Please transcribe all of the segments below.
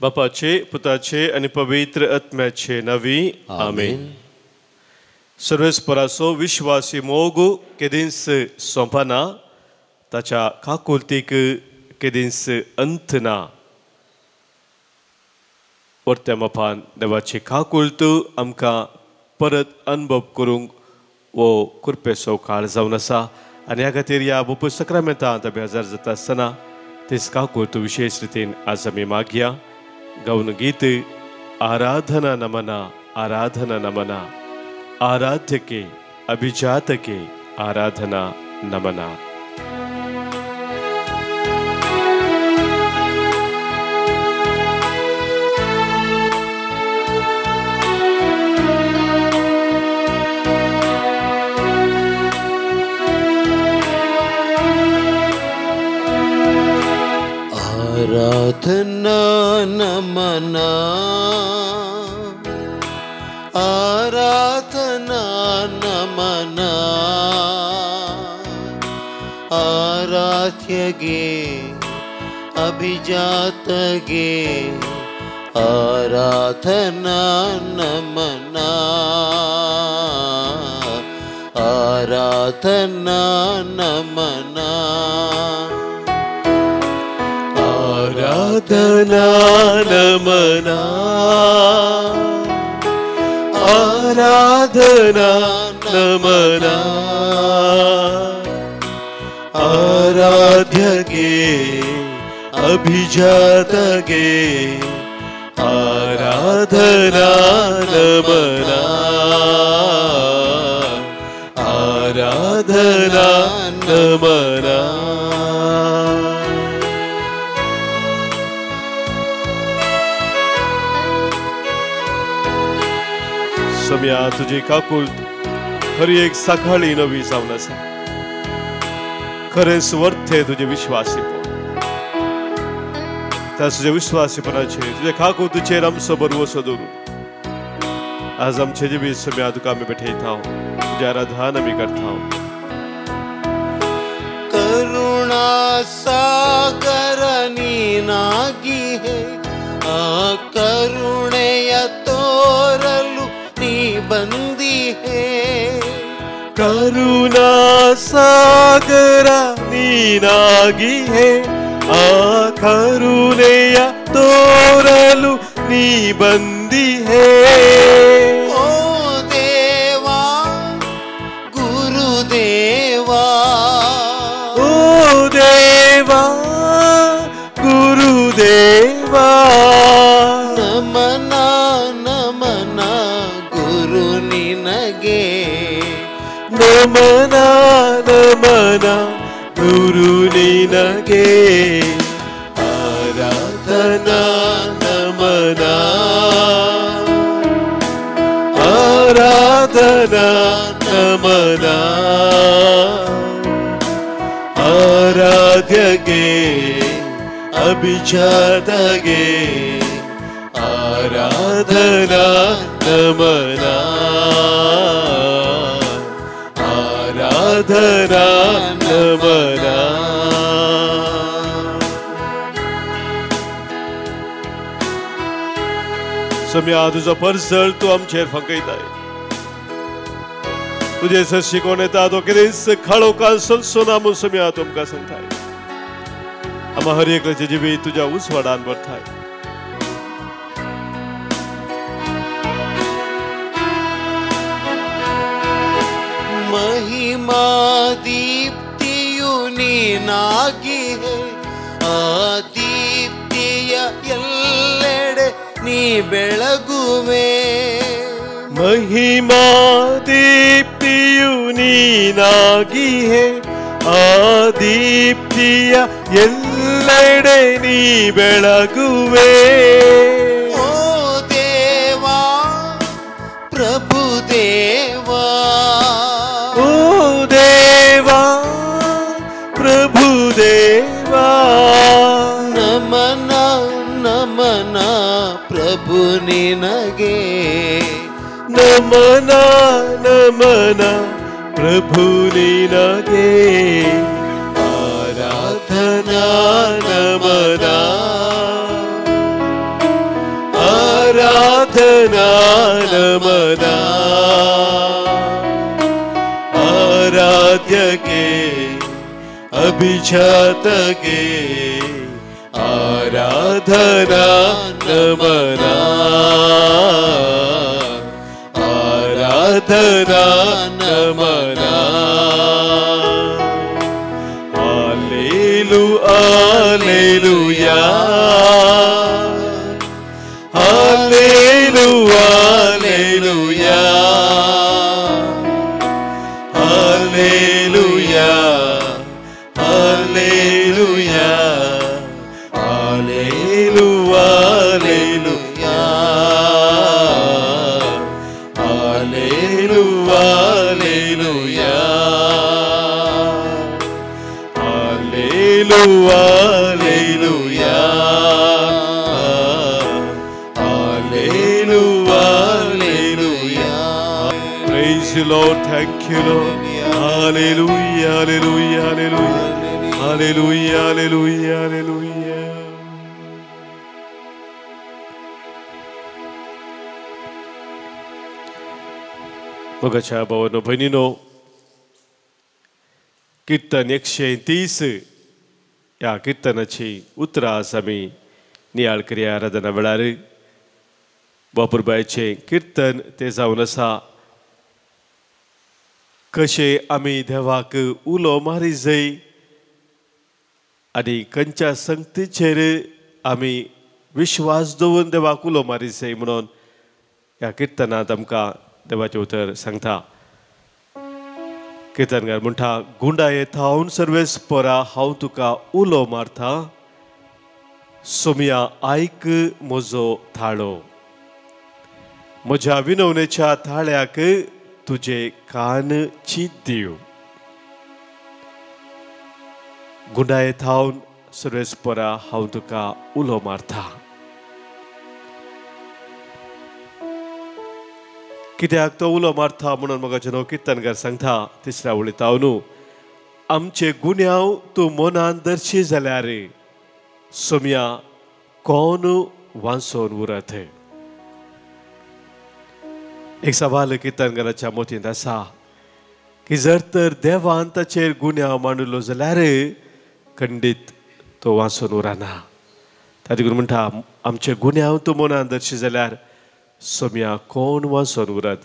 बापाचे, पुताचे आणि पवित्र आत्म्याचे नावी आमेन. सर्वेस्पराचो विश्वासी मोग केदींस सोंपना, ताच्या काकुलतीक केदींस अंत ना. परत्या मोपान देवाची काकुलत आमकां परत अनुभव करूंक वो कृपेचो काळ जावन आसा आनी ह्या खातीर ह्या बुप सक्रामेंतांत आमी हजर जाता आसतना तेच काकुलत विशेष रितीन आज आमी मागया. गौन गीत आराधना नमना, आराधना नमना, आराध्य के अभिजात के आराधना नमना. आराधना नमना, आराधना नमना, आराध्य गे अभिजात गे आराधना नमना, आराधना नमना. आराधना नमना, आराधना नमना, आराध्य गे अभिजात गे आराधना नमना, आराधना नमना. सम्या तुझी काकुलत खरी एक सकाळी नवी जावन आसा. खरें स्वर्थे तुझे विश्वासीपण, त्या तुझ्या विश्वासीपणाचेर तुझ्या काकुलतीचेर आमचो भरवसो दवरून आज आमचे जिबी सम्या तुका आमी भेटयता, तुझे आराधन आमी करता. करुणा सागर नीनागी है, करुणेय तोरलु बंदी है. करुणा सागरा नीनागी है, आ करुणेय तोरलु नी बंदी है. ओ देवा गुरुदेवा, ओ देवा गुरुदेवा, नमना नमना गुरु निनगे, नमना नमना गुरु निनगे. आराधना नमना, आराधना नमना, आराध्य गे अभिजात गे आराधना नमना, आराधना नमना. सम्या तुझो परसळ तू आमचेर फकयताय. तुझे सर शिकोवन येता तो कितेंच खाळोवकान सनसना म्हूण सम्या तुमकां सांगताय. आम्हा हर एकल्याची जिबी तुझ्या उसवाडान भरताय. महिमा दीप्तियुनी नागी है, दीप्तिಯ ಎಲ್ಲೆಡೆ ನೀ ಬೆಳಗುವೆ. महिमा दीप्तियु ನೀನಾಗಿ है, ಆ ದೀಪ್ತಿಯ ಎಲ್ಲೆಡೆ ನೀ ಬೆಳಗುವೆ. ಓ ದೇವಾ ಪ್ರಭು ದೇವಾ, ಓ ದೇವಾ ಪ್ರಭು ದೇವಾ, ನಮನ ನಮನ ಪ್ರಭು ನಿನಗೆ, ನಮನ ನಮನ ಪ್ರಭು ನಿನಗೆ. ಆರಾಧನಾ ನಮನ, नमना आराध्य के अभिजात के आराधना नमना आराधना नमना hallelujah hallelujah hallelujah hallelujah hallelujah Praise you, Lord. Thank you, Lord. Hallelujah, hallelujah, hallelujah, hallelujah, hallelujah, hallelujah. मोगाच्या भावांनो भयणीनो, कीर्तन 130 या कीर्तनाची उतरां आमी नियाळ करिया आराधना वेळार बापूरबायचें कीर्तन तें जावन आसा कशें आमी देवाक उलो मारी जाय आनी खंयच्या संगतीचेर आमी विश्वास दवरून देवाक उलो मारी जाय म्हणून ह्या किर्तनांत आमकां देवाचें उतर सांगता. किर्तनकार म्हणटा, गुंडायेंत हांव सर्वेस्परा हांव तुका उलो मारता, सोम्या आयक म्हजो थाळो, म्हज्या विनवणेच्या थाळ्याक तुजे कान चीत दिव. गुंडायेंत हांव सर्वेस्परा हांव तुका उलो मारता. कित्याक तो उलो मारता म्हणून म्हाका न्हू किर्तनकार सांगता तिसऱ्या वळींत हांव न्हू, आमचे गुन्यांव तूं मनान धरशी जाल्यार सोम्या कोण वांसोन उरत. एक सवाल किर्तनकाराच्या मोतींत आसा की जर तर देवान ताचेर गुन्यांव मांडलो जाल्यार खंडीत तो वांसून उरना. ताका म्हणटा, आमचे गुन्यांव तूं मनान धरशी जाल्यार सोम्या कोण वांसून उरत.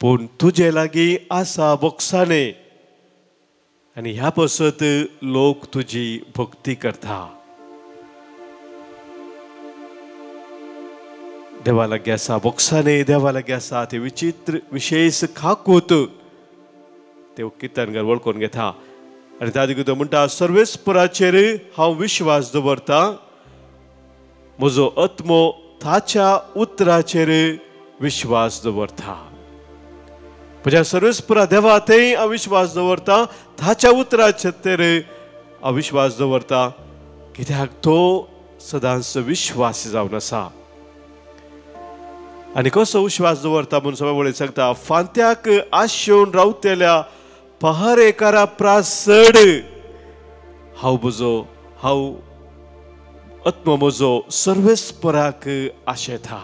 पूण तुजे लागीं आसा बोगसाणे आनी ह्या पासत लोक तुजी भक्ती करता. देवा लागीं आसा बोगसाणे, देवा लागीं आसा ते विचित्र विशेष खाकूत ते किर्तनकार वळखून घेता. आनी ताका तो म्हणटा, सर्वेस्पराचेर हांव विश्वास दवरता, म्हजो आत्मो ताच्या उतराचेर विश्वास दवरता. म्हज्या सर्वेस्परा देवा थंय हांव विश्वास दवरता, ताच्या उतराचेर हांव विश्वास दवरता, कित्याक तो सदांच विश्वासी जावन आसा. आनी कसो विश्वास दवरता म्हणून सगळे वळींत सांगता, फांत्याक आशेवन रावतेल्या पहारेकारा प्रासड हांव आत्मो म्हजो सर्वेस्पराक आशेता.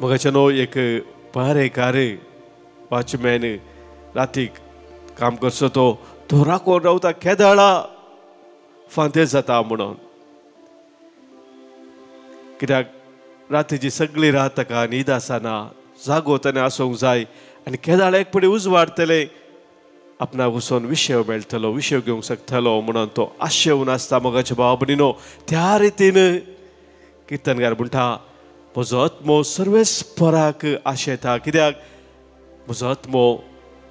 म्हाका न्हू एक पहारेकार वॉचमॅन रातीक काम करचो तो राखून रावता, केदाळा फांते जाता म्हणून. कित्याक रातीची सगळी रात ताका न्हीद आसना, जागो ताणें आसूंक जाय. आनी केदाळ एक पडी उजवाडतले, आपणाक वचून विशय मेळटलो, विशय घेवंक शकतलो म्हणून तो आशेवन आसता. मोगाच्या भावा भयणीनो, त्या रितीन किर्तनकार म्हणटा, म्हजो आत्मो सर्वेस्पराक आशेता, कित्याक म्हजो आत्मो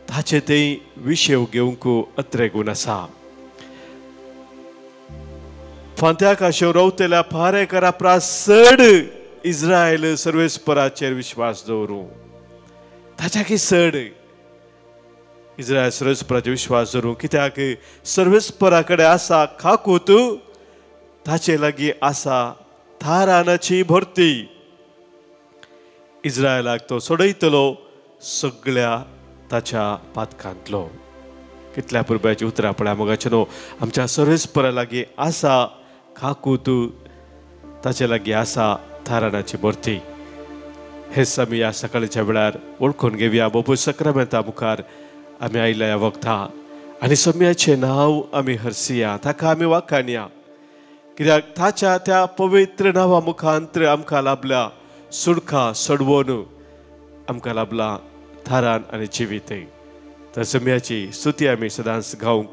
ताचे थंय विशय घेवंक अत्रेगून आसा. फांत्याक आशेवन रावतेल्या पहारेकारा प्रासड इस्रायल सर्वेस्पराचेर विश्वास दवरूं. ताच्या की चड इस्रायल सर्वेस्पराचेर विश्वास दवरूं, कित्याक सर्वेस्परा कडेन आसा खाकूत, ताचे लागीं आसा थारानाची भरती. इस्रायलाक तो सोडयतलो सगळ्या ताच्या पातकांतलो. कितल्या पुरब्याची उतरां पळय मोगाचें न्हू. आमच्या सर्वेस्परा लागीं आसा खाकूत, ताचे लागीं आसा थारानाची भरती. हेच आमी ह्या सकाळच्या वेळार वळखून घेवया बाबू सक्रामेंता मुखार आमी आयल्या ह्या वखदा आनी सोम्याचें नांव आमी हरसिया ताका आमी वाखाणया कित्याक ताच्या त्या पवित्र नांवा मुखांतर आमकां लाभल्या सुडका सडवून आमकां लाभला थारान आनी जिवीत तर सोम्याची स्तुती आमी सदांच गावंक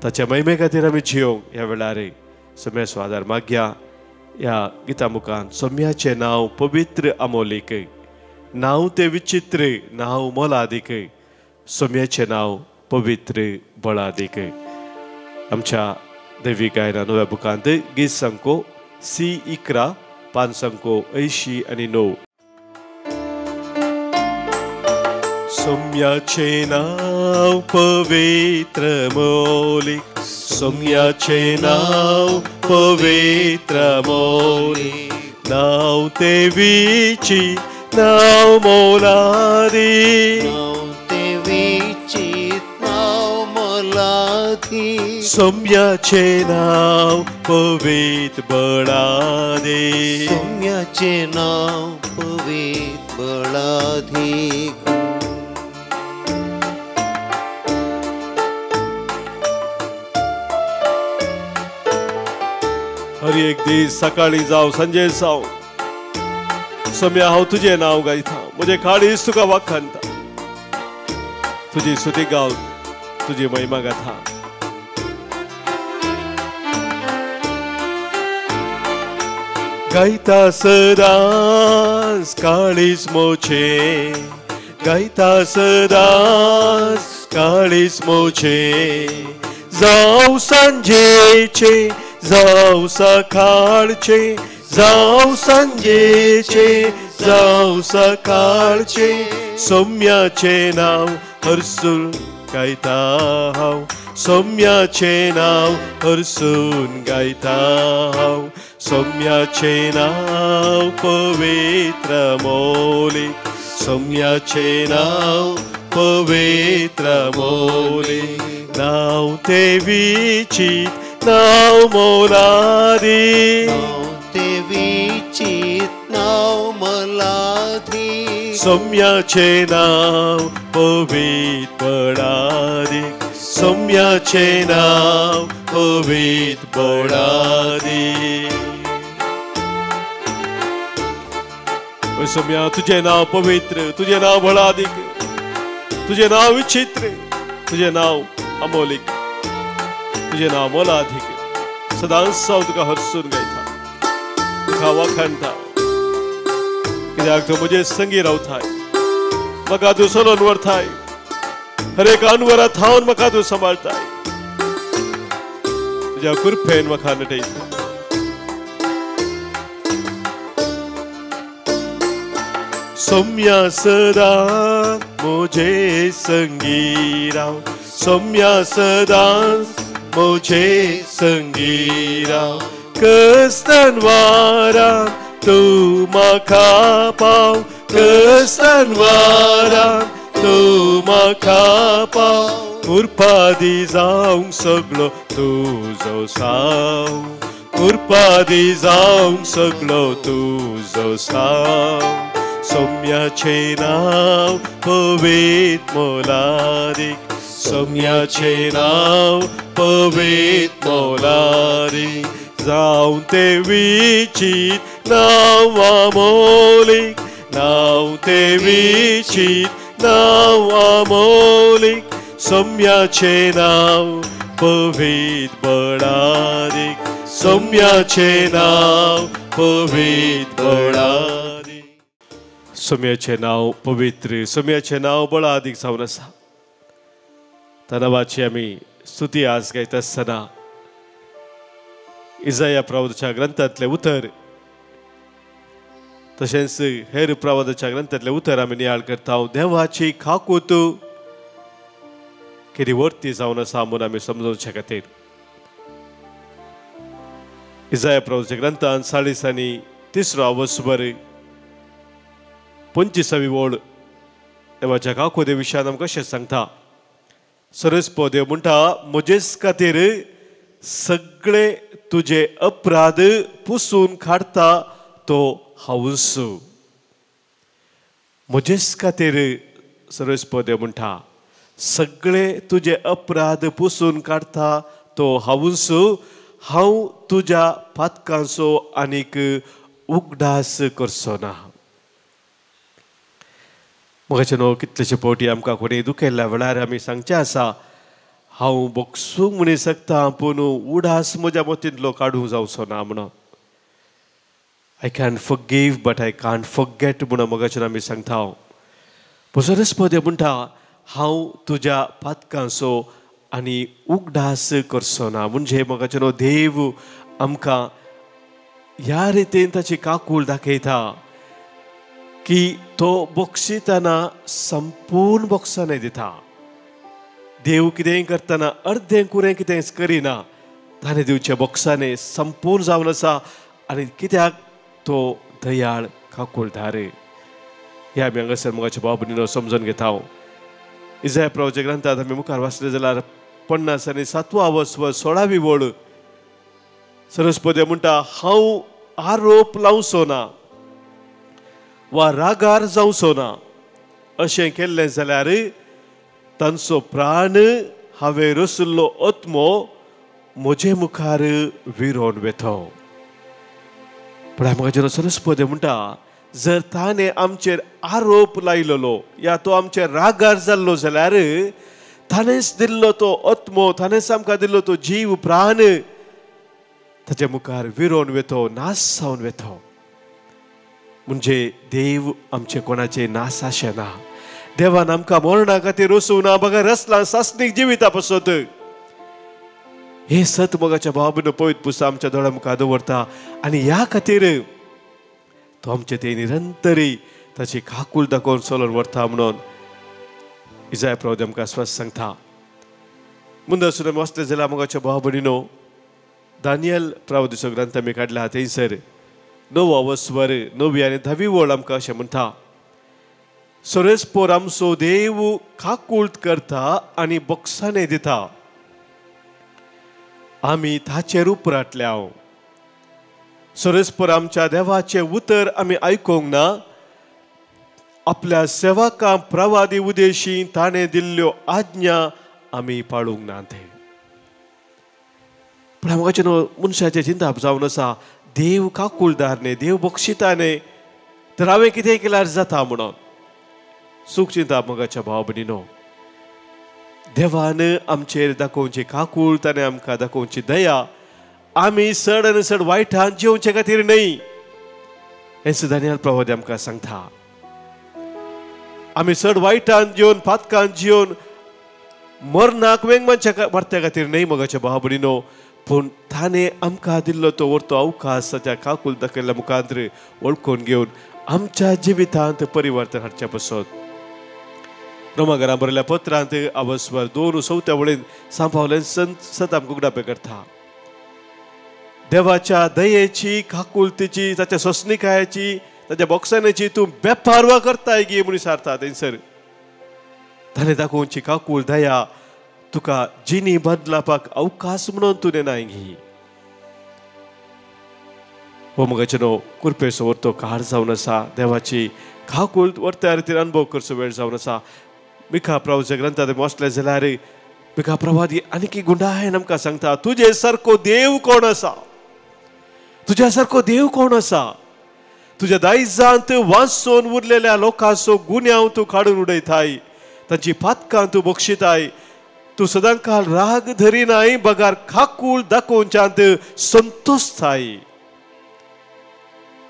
ताच्या महिमे खातीर आमी जियोंक ह्या वेळार सोम्याचो आदार मागया ह्या गिता मुखान सोम्याचें नांव पवित्र अमोलीक नांव तें विचित्र नांव मोलादीक सोम्याचें नांव पवित्र बळादीक आमच्या देवी गायना नव्या बुकांत गीत संको C11 पान संको 80 आनी 9 सोम्याचें नांव पवित्र मोलीक सोम्याचें नांव पवित्र मोलीक नांव तें विचित्र नांव मोलादी नाव ते विचित नाव मोलादी सोम्याचें नांव पवित्र बळादी सोम्याचें नाव पवित्र बळादी हर एक दीस सकाळी जावं सांजे जावं सोम्या हांव तुजें नांव गायता म्हजें काळीज तुका वाखाणता तुजी स्तुती गावन तुजी महिमा गाथा गायता सदांच काळीज मोचे गायता सदांच काळीज मोचे जावं सांजेचे जावं सकाळचे जावं सांजेचे जावं सकाळचे सोम्याचें नांव हरसून गायता हांव सोम्याचें नांव हरसून गायता हांव सोम्याचें नांव पवित्र मोलीक सोम्याचें नांव पवित्र मोलीक नांव तें विचित्र नांव मोलादी नाव ते विचित नाव मोलादी सोम्याचें नांव पवित्र बळादीक सोम्याचें नांव पवित्र बळादीक ओ सोम्या तुजें नांव पवित्र तुजें नांव बळादीक तुजें नांव विचित्र तुजें नांव अमोलीक तुजें नांव मोलादीक सदांच हांव तुका हरसून गायता तुका वाखाणटा कित्याक तूं म्हजे संगी रावताय म्हाका तूं सोलोन व्हरताय हर एक अनवरां थावन म्हाका तूं सांबाळताय तुज्या कृपेन म्हाका नटयता सोम्या सदां म्हजे संगी राव सोम्या सदां म्हजे संगी राव कसतान वारान तूं म्हाका पाव कसतान वारान तूं म्हाका पाव उर्पादी जावंक सगळो तुजो साव उर्पादी जावंक सगळो तुजो साव सोम्याचें नांव पवित्र मोलादीक सोम्याचें नांव पवित्र मोलादीक जावं तें विचित्र नांव अमोलीक नांव तें विचित्र नांव अमोलीक सोम्याचें नांव पवित्र बळादीक सोम्याचें नांव पवित्र बळादीक सोम्याचें नांव पवित्र सोम्याचें नांव बळादीक जावन आसा त्या नांवाची आमी स्तुती आज गायत आसतना इजाया प्रवादाच्या ग्रंथांतले उतर तशेंच हेर प्रवादाच्या ग्रंथांतले उतर आमी नियाळ करता देवाची खाकूत कितें वर्ती जावन आसा म्हूण आमी समजोवचे खातीर इजाया प्रवादाच्या ग्रंथांत 43 वर्सभर 25वी ओळ देवाच्या खाकूते विशयान आमकां कशें सांगता सरस्पो देव म्हणटा म्हजेच खातीर सगळे तुजे अपराध पुसून काडता तो हंस म्हजेच खातीर सरस्पदे म्हणटा सगळे तुझे अपराध पुसून काढता तो हांवूच हांव तुज्या पातकांचो आनीक उगडास करचो ना. म्हजे न्हू कितलेशे फावटी आमकां कोणी दुखेल्ल्या वेळार आमी सांगचें आसा हांव बोगसूंक म्हणून शकता पूण उडास म्हज्या मतींतलो काडूंक जावचो ना म्हणून. I can forgive but I can't forget म्हणून मोगाच्यान आमी सांगता. सरस्पदे म्हणटा हांव तुज्या पातकांचो आनी उगडास करचो ना. म्हणजे मोगाच्यान देव आमकां ह्या रितीन ताची काकूळ दाखयता की तो बक्षितना संपूर्ण बक्षाने दिता. देव कितेंय करतना अर्दें कुरें कितेंच करिना. ताणें दिवचे बक्षाने संपूर्ण जावन आसा आनी कित्याक तो दयाळ काकूळदार. हे आमी हांगासर मोगाच्या बाबतीन समजून घेता. इजाया प्रवचे ग्रंथांत आमी मुखार वाचले जाल्यार 50 आनी 7वां वस्व 16वी वळ सरस्पदे म्हणटा हांव आरोप लावचो ना वा रागार जावचो ना. अशें केल्लें जाल्यार तांचो प्राण हांवें रचल्लो आत्मो म्हजे मुखार विरोन वेतो. पण म्हाका सरस्पदे म्हणटा जर ताणें आमचेर आरोप लायलेलो या तो आमचेर रागार जाल्लो जाल्यार ताणेंच दिल्लो तो आत्मो ताणेंच आमकां दिल्लो तो जीव प्राण ताचे मुखार विरोन वेतो नास जावन वेतो. म्हणजे देव आमचे कोणाचे नास आशे ना. देवान आमकां मरणा खातीर रचूंक ना बघा रचला सासणीक जिविता पासत. हे सत मोगाच्या बाबीन पळयत पुसा आमच्या दोळ्या मुखार दवरता आनी ह्या खातीर तो आमचे ते निरंतरी ताची काकूळ दाखोवन चलोवन व्हरता म्हणून इजाया प्रवक्ते आमकां स्पश्ट सांगता. मुंदर सुद्दां वचले जाल्यार मोगाच्या बाबीनो दानियल प्रवक्तेचो ग्रंथ आमी काडला थंयसर 9वा वस्वर 9वी आनी 10वी वळ आमकां अशें म्हणटा सरस्पोर आमचो देव काकूळट करता आनी बक्षाने दिता. आमी ताचेर उपराटल्या. सरस्पर आमच्या देवाचे उतर आमी आयकोंक ना. आपल्या सेवकां प्रवादी उदेशी ताणें दिल्ल्यो आज्ञा आमी पाळूंक ना. पण म्हाका मनशाचे चिंता जावन आसा देव काकूळदार न्ही देव बक्षिताने तर हांवें कितें केल्यार जाता म्हणून. सूख चिंता मोगाच्या भाव भयणीनो देवान आमचेर दाखोवची काकूळ ताणें आमकां दाखोवची दया आमी चड आनी चड वायटान जिवचे खातीर न्ही. हें दानियल प्रवक्ते आमकां सांगता. आमी चड वायटान जिवन पातकान जिवन मरनाक वेंगमानच्या मरत्या खातीर न्ही मोगाच्या भाव भयणीनो. पूण ताणें आमकां दिल्लो तो व्हरतो अवकाश त्या काकूळ दाखयल्ल्या मुखांतर वळखून घेवन आमच्या जिवितांत परिवर्तन हाडचें पसत. रोमाकारां बरयल्ल्या पत्रांत अवस्वर 2:4 वळेन सांपावलें सत आमकां उगडापे करता. देवाच्या दयेची काकूळतेची ताच्या सोंसणिकायाची ताच्या बक्षानेची तूं बेपारवा करताय गे म्हणून सारता थंयसर. ताणें दाखोवची काकूळ दया तुका जिणी बदलापाक अवकाश म्हणून तुवें नाय घी. हो मोगाचे न्हू कुरपेचो व्हरतो काळ जावन आसा. देवाची काकूळ व्हरत्या रितीन अनुभव करचो वेळ जावन आसा. मिखा प्रवचे ग्रंथांत वाचले जाल्यार मिखा प्रवादी आनीक गुंडायन आमकां सांगता तुजे सारको देव कोण आसा. तुज्या सारको देव कोण आसा. तुज्या दायजांत वांचून उरलेल्या लोकांचो गुन्यांव तूं काडून उडयताय. तांची पातकां तूं बक्षिताय. तूं सदां काळ राग धरिनाय बगार काकूळ दाखोवच्यांत संतोषताय.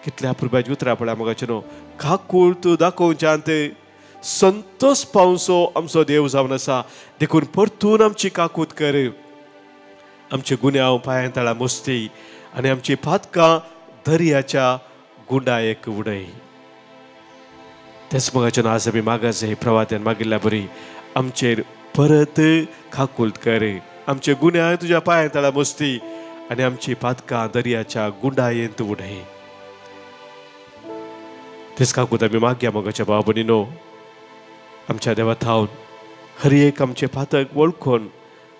कितल्या अपुरबाची उतरां पळय मोगाचे न्हू. काकूळ तूं दाखोवच्यांत संतोष पावचो आमचो देव जावन आसा. देखून परतून आमची काकूत कर. आमचे गुन्यांव पांयां तळा मोस्ती आनी आमची पातकां दर्याच्या गुंडायेक उडय. तेच मोगाचे न्हू आज आमी मागास हे प्रवाद्यान मागिल्ल्या बरी आमचेर परत काकूळट कर. आमचे गुन्यांव तुज्या पांयां तळा मोस्ती आनी आमची पातकां दर्याच्या गुंडायेंत उडय. तेच काकूत आमी मागया मोगाच्या भाव भयणीनो. आमच्या देवा थावन हर एक आमचे पातक वळखून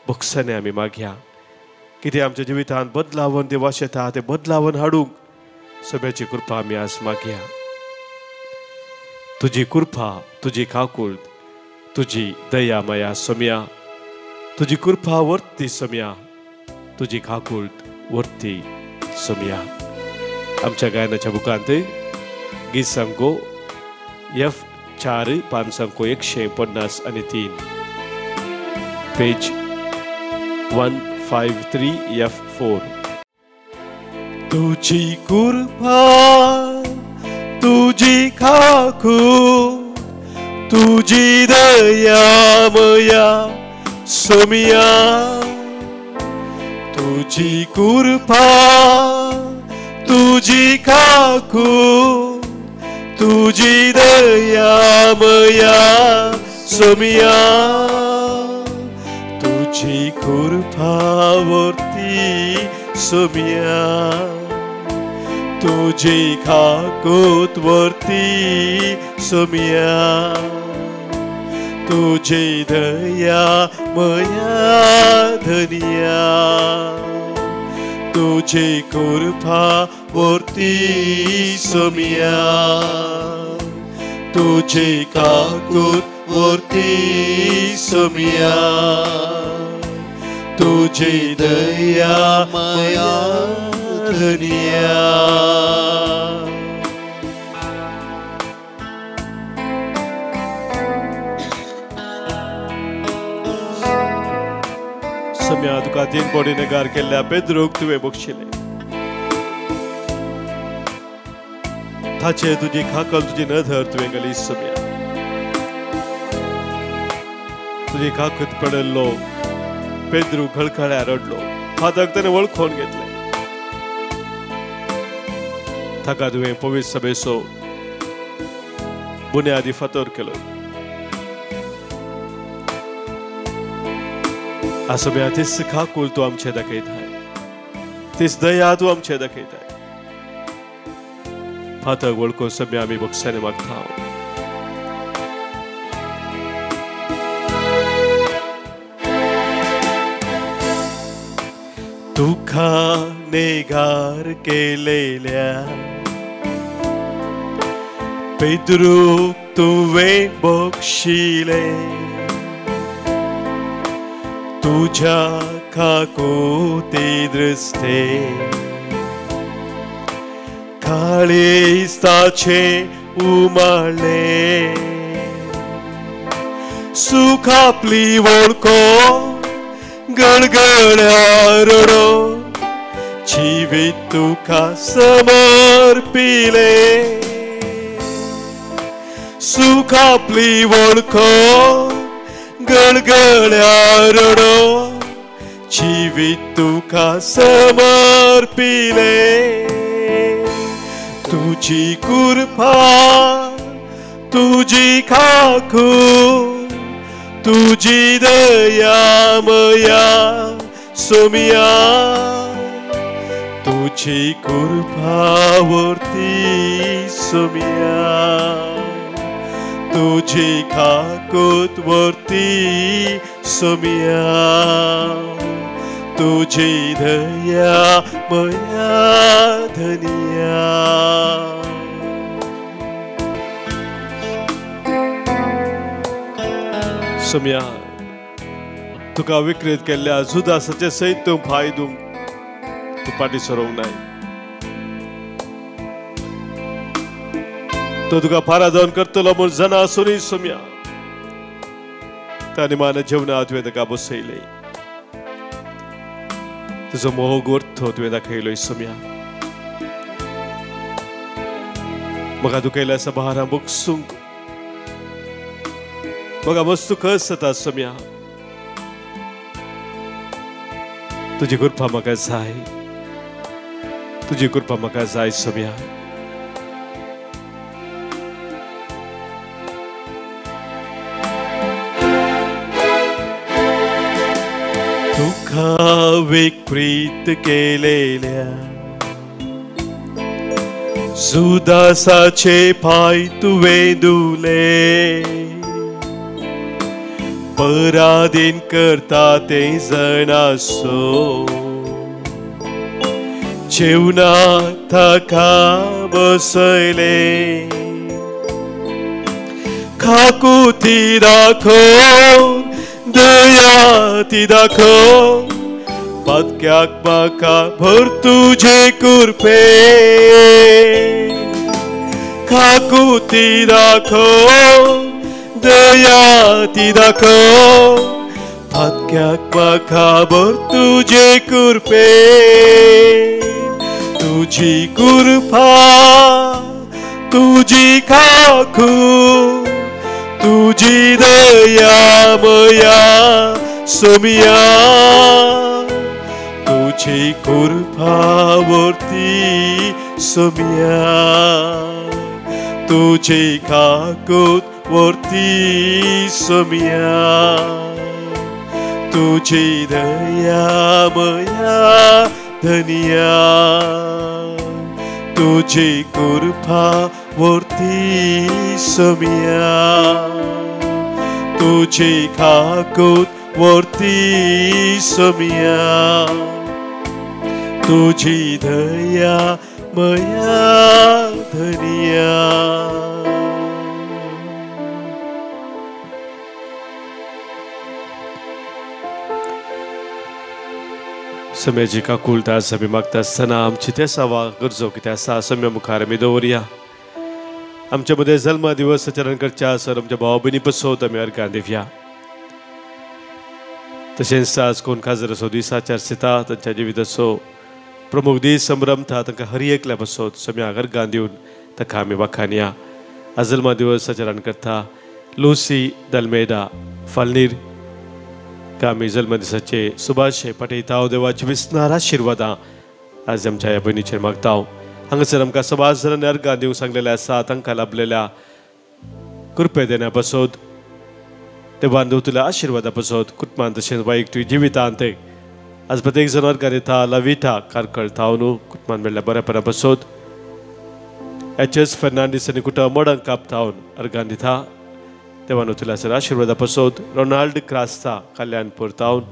बक्षाने आमी मागया. कितें आमच्या जिवितांत बदलावन देव आशेता ते बदलावन हाडूंक सगळ्याची कृपा आमी आज मागया. तुझी कृपा, तुझी काकूळट, तुझी दया मया सोम्या, तुझी कृपा वर्ती सोम्या, तुझी काकूळट वर्ती सोम्या. आमच्या गायनाच्या बुकांत गीत संको F4 पान संको 153 पेज 153 F4. तुझी कृपा, तुझी काकूळट, तुझी दया मया सोम्या, तुझी कृपा, तुझी काकूळट, तुझी दया मया सोम्या, तुझी कृपा वर्ती सोम्या, तुझी काकूळट वर्ती सोम्या, तुझी दया मया धनिया, तुझी कृपा वर्ती सोम्या, तुझी काकूळट वर्ती सोम्या, तुझी दया मया धनिया. सोम्या तुका 3 पडीने गार केल्ल्या पेद्रूक तुवें बक्षिले. ताचे तुजी काकल तुजी नदर तुवें घाली सोम्या. तुजी काकूत पडल्लो पेद्रू खळखळ्या रडलो. फादराक ताणें वळखून घेतलें. ताका तुवें पवित्र सभेचो बुन्यादी फातर केलो. सोम्या तीच काकूळट तूं आमचे दाखयताय, तीच दया तूं आमचे दाखयताय. फादराक वळखून सोम्या आमी बक्षाने मागता. तुका नेगार केलेल्या पेद्रूक तुवें बक्षिले. तुझ्या काकूळटी दृश्टे काळिस्ताचे उमाळले. सुख आपली वळखून गळगळ्या रडोन जिवीत तुका समर्पिले. सुख आपली वळखून गळगळ्या रडोन जिवीत तुका समर्पिले. तुझी कृपा, तुझी काकूळट, तुझी दया मया सोम्या, तुझी कृपा वर्ती सोम्या, तुझी काकूळट वर्ती सोम्या, तुझी दया मया धनिया. सोम्या तुका विक्रीत केल्ल्या जुदासाचे सयत तूं पांय दिवंक तूं फाटीं सरोंक नाय. तो तुका फारा जावन करतलो म्हूण जाणा आसुनूय सोम्या त्या निमाणे जेवणात तुवें ताका बसयले. तुजो मोग अर्थ तुवें दाखयलो सोम्या. म्हाका दुखयल्या सभारा बगसूंक म्हाका मस्त कस जाता सोम्या. तुजी कृपा म्हाका जाय, तुजी कृपा म्हाका जाय सोम्या. तुका विकृत केलेल्या जुदासाचे पाय तुवें धुले. पराधीन करता ते जण आसो जेवणात ताका बसयले. काकुती दाखोवन दया ती दाखोवन पातक्याक म्हाका भर तुजे कुरपे काकुती दाखोवन दया ती दाखोवन पातक्याक म्हाका भर तुजे कुरपे तुझी कुरपा तुझी काकू तुझी दया मया सोमिया तुझी कुरपावरती सोमिया तुझी काकूत वरती सोमिया तुझी दया मया धनिया तुझी कुरपा वरती सोमिया तुझी काकूत वरती सोमिया तुझी दया मया धनिया सम्याची काकुलता सभी मागता असताना आमची त्या सावा गरजो की त्या सा सम्य मुखार आमी दवरया आमच्या मध्ये जल्म दिवस आचरण करच्या सर आमच्या भावा भयणी पसोत आमी अर्घां दिवया तशेंच आज कोण खाजर असो दीस आचारसंहिता तांच्या जिविताचो प्रमुख दीस संभ्रमता तांकां हरी एकल्या बसोत सम्याक अर्घां दिवन ताका आमी वाखाणया आज जल्मा दिवस आचरण करता लुसी दल्मेदा फालनीर आमी जल्म दिसाचे सुभाशय पाठयता देवाची विस्नार आशिर्वादां आज आमच्या ह्या भयणीचेर मागता हांगासर आमकां सभास जणांनी अर्घां दिवंक सांगलेले आसा तांकां लाभलेल्या कृपे देण्या पासत देवान दिवतल्या आशिर्वादा पासत कुटुंबान तशेंच वैयक्तीक जिवितांत आज प्रत्येक जण अर्घां दिता लविता कारकळ थावन कुटुंबान मेळ्ळ्या बऱ्यापणा पासत एच.एस. फर्नांडीस आनी कुटुंब मोडांक काप थावन अर्घां दिता देवान दिवतल्या सर आशिर्वादा पासत रोनाल्ड क्रास्ता कल्याणपूर थावन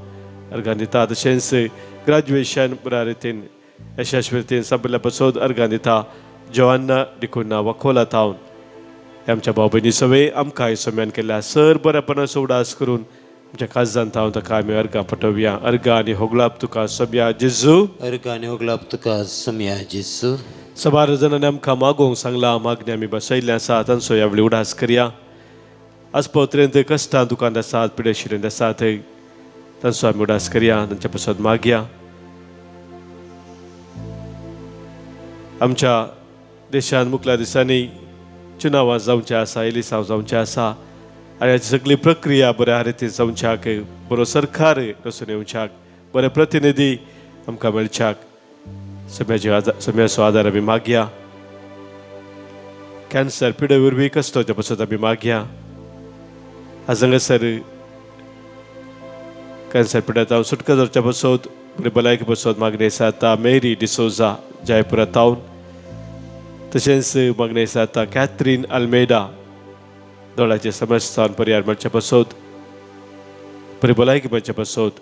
अर्घां दिता तशेंच ग्रॅज्युएशन बऱ्या रितीन यशस्वी रितीन संपल्या पासत अर्घां दिता जोआन्ना डिकुन्ना वाकोला थावन आमच्या भाव भयणी सवे आमकां ह्या सम्यान केल्या सर बऱ्यापणाचो उडास करून आमच्या काळजांत थावन ताका आमी अर्घां पटोवया अर्घां आनी होगलाप तुका सम्या जेजू अर्घां आनी होगलाप तुका सम्या जेजू सबार जाणांनी आमकां मागोवंक सांगला मागणी आमी बसयल्ले आसा तांचो ह्या वेळी उडास करया आज पवत्रेंत कश्टां दुकान आसात पिडेशिरेंत आसात तांचो आमी उडास करया तांच्या पासत मागया आमच्या देशांत मुखल्या दिसांनी चुनावां जावचें आसा इलेक्शन जावचें आसा आनी हाची सगळी प्रक्रिया बऱ्या रितीन जावच्याक बरो सरकार रचून येवच्याक बरे प्रतिनिधी आमकां मेळच्याक सम्याचो आदार आमी मागया कॅन्सर पिडे वरवीं कश्टाच्या पासत आमी मागया आज हांगासर कॅन्सर पिड्यात सुटका जावच्या पासत बरी भलायकी पासत मागणी आसा मेरी डिसोजा जयपुरा थावन तशेंच मागणी आसा कॅथरीन अल्मेडा दोळ्याचे समस्यान पर्याय मेळचे पासत बरी भलायकी मेळचे पासत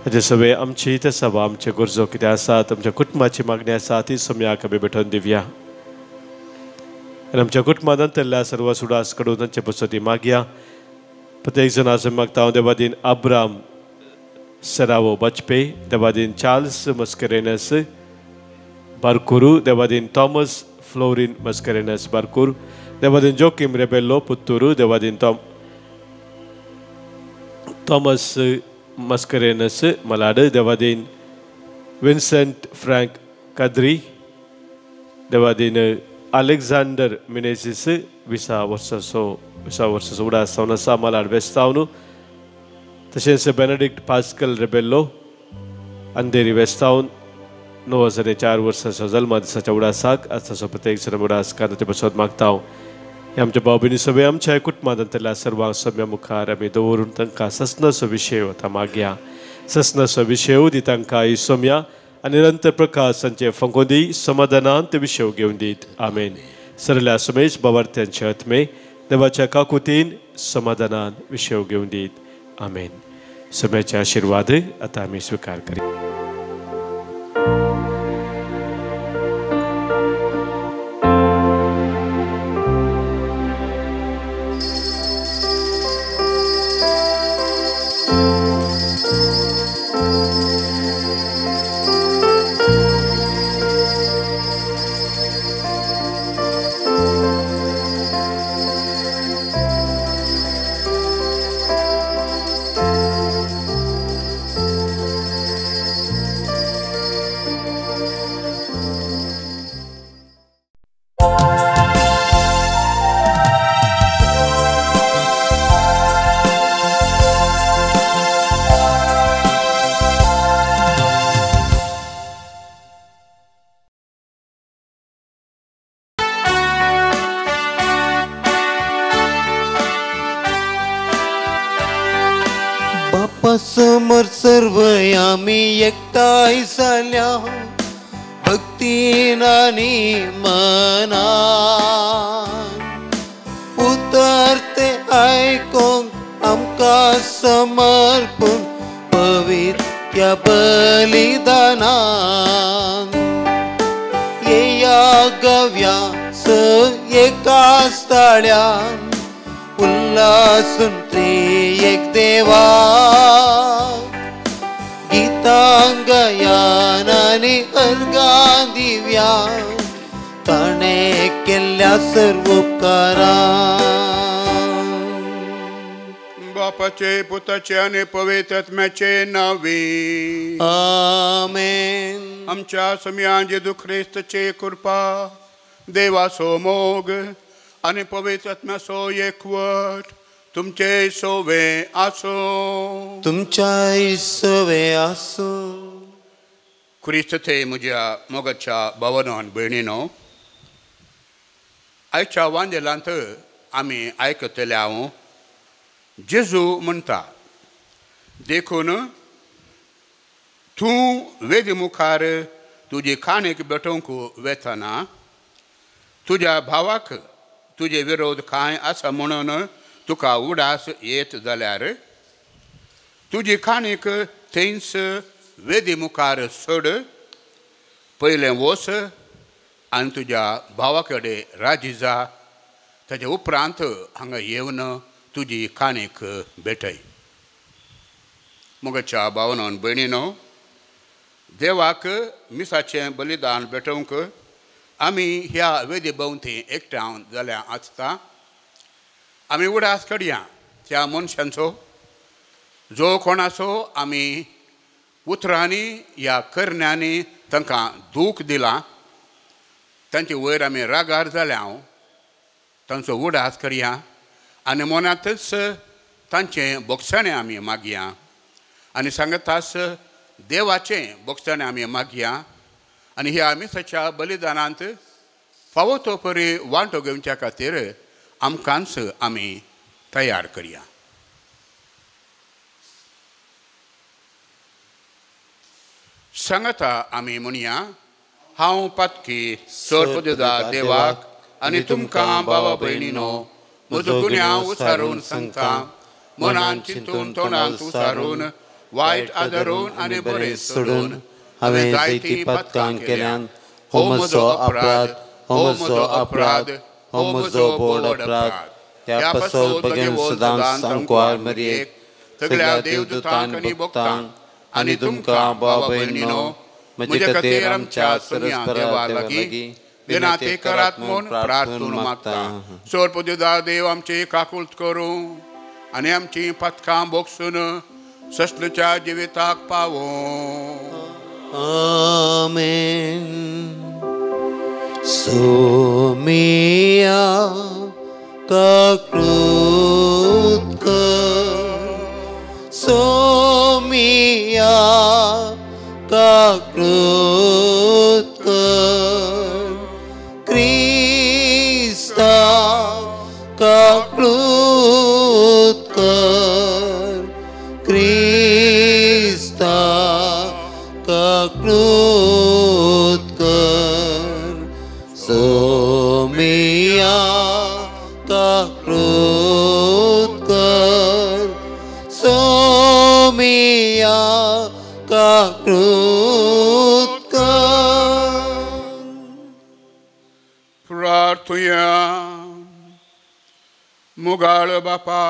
हाचे सवे आमची ते सभा आमचे गरजो कितें आसात आमच्या कुटुंबाची मागणी आसा ती सम्याक आमी भेटोवन दिवया आनी आमच्या कुटुंबांत अंतरल्या सर्व सुडास कडून तांचे पासत मागया प्रत्येक जण आज मागता हांव देवादीन अब्राम सरावो बचपे देवादीन चार्ल्स मस्करेनस बारकुरू देवादीन थॉमस फ्लोरिन मस्करेनस बारकूर देवादीन जोकिम रेबेल्लो पुत्तूरू देवादीन थॉमस मस्करेनस मलाड देवादीन विन्सेंट फ्रँक काद्री देवादीन अलेक्झांडर मिनेझिस 20 वर्साचो उडास जावन आसा मलाड वेस्ट थावन तशेंच बेनेडिक्ट पास्कल रेबेल्लो अंधेरी वेस्ट थावन 2004 वर्साचो जल्मा दिसाच्या उडासाक आज ताचो प्रत्येक जण उडास कांताचे पासत मागता हांव हे आमच्या भाव भयणी सगळे आमच्या कुटुंबांतल्या सर्वांक सम्या मुखार आमी दवरून तांकां ससनाचो विशय वता मागया ससनाचो विशय दी तांकां ही सम्या आनी निरंतर प्रकाश तांचे फंगोदी समाधानांत विशय घेवन दीत आमेन सरल्या समेश बावार्थ्यांचे आत्मे देवाच्या काकुतीन समाधानान विशय घेवन दीत आमेन सम्याचे आशिर्वाद आतां आमी स्वीकार करी सर्व आम्ही एकटाई झाल्या भक्तीनानी मना उतरते ऐकून आमका समर्पून पवित्र बलिदाना या गव्यास एकाच ताळ्यान उल्हासून त्रिएक देवा गीतांग यानाने अर्गा दिव्या ताणे केल्या सर्व उपकारा बापाचे पुताचे आणि पवित्र आत्म्याचे नावे आमेन. आमच्या सम्या जेजू ख्रिस्तचे कृपा देवासो मोग आणि पवित्र आत्म्यासो एकवट तुमचे सोवे आसो तुमच्या सवे असो. ख्रिस्त थे म्हज्या मोगाच्या भावानो आनी भयणीनो, आयच्या वांजेलांत आमी आयकतले हांव जेजू म्हणटा देखून तूं वेदी मुखार तुजी खाणेक भेटोवंक वेतना तुज्या भावाक तुजे विरोध कांय आसा म्हणून तुका उडास येत जाल्यार तुजी खाणीक थंयच वेदी मुखार सोड, पयलें वच आनी तुज्या भावा कडेन राजी जा, ताचे उपरांत हांगा येवन तुजी खाणीक भेटय. मोगाच्या भावानो आनी भयणीनो, देवाक मिसाचें बलिदान भेटोवंक आमी ह्या वेदी भोंवती एकठांय जाल्या आसता आमी उडास काडया त्या मनशांचो जो कोणाचो आमी उतरांनी या करण्यांनी तांकां दूख दिलां, तांचे वयर आमी रागार जाल्या तांचो उडास करया आनी मनांतच तांचें बोगसाणें आमी मागया आनी सांगतास देवाचें बोगसाणें आमी मागया आनी ह्या मिसाच्या बलिदानांत फावो तो परी वांटो घेवच्या खातीर आमकांच आमी तयार करया. सांगता आमी म्हणया हांव पातकी सोडपदिदा देवाक आनी तुमकां भावा भयणीनो म्हजो गुन्यांव उसारून सांगता, मनान चिंतून तोंडान उसारून वायट आदरून आनी बरें सोडून हांवें जायती पातकां केल्यान हो म्हजो अपराध, हो म्हजो अपराध, हो म्हजो बोड अपराध. ह्या पासोल बगेन सदांच सांकवार मरयेक सगळ्या देवदूतांक आनी भक्तांक आनी तुमकां भावा भयणीनो म्हजे खातीर आमच्या सर्व देवा लागीं विनाती करात म्हूण प्रार्थून मागता. सोडपदिदा देव आमची काकुळट करूं आनी आमची पातकां बोगसून ससलच्या जिविताक पावों. आमेन. सोमिया काकृत कर, सोमिया काकृत कर, क्रिस्ता काकृत कर, क्रिस्ता काकृत कर, सोमिया काकृत कर, सोमिया काकृत कर. प्रार्थुया. मुगाळ बापा,